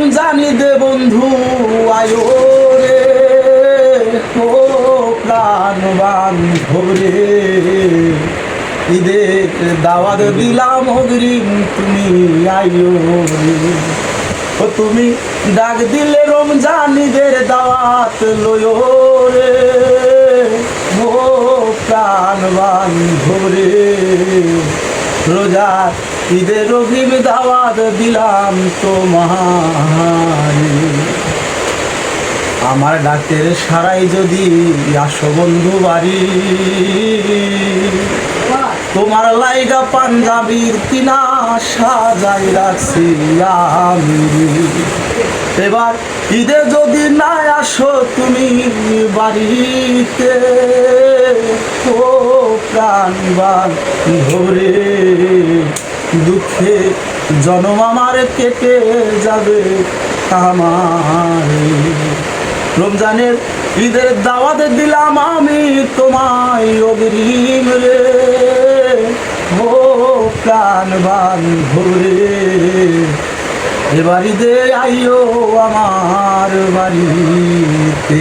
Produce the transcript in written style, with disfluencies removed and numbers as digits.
রমজানি দে বন্ধু আয়ো রে, ও প্রাণবান ভোরে, ঈদের দাওয়াত দিলাম অগ্রিম তুমি আয়ো রে। ও তুমি ডাক দিলে রমজান ঈদের দাওয়াত লয়ো রে, ও প্রাণবান ভোরে, রোজার ঈদের অগ্রিম দাওয়াত দিলাম তোমার। আমার ডাকের সারাই যদি আসো বন্ধু বাড়ি, তোমার লাইগা পাঞ্জাবির কিনা সাজাই রাখছি আমি। এবার ঈদে যদি না আসো তুমি বাড়িতে, ও প্রাণবান ধরে, দুঃখে জনম আমার কেটে যাবে আমার। রমজানের ঈদের দাওয়াত দিলাম আমি তোমায় অগ্রিম রে, ও প্রাণবান ভরে, এবার ঈদে আইও আমার বাড়িতে।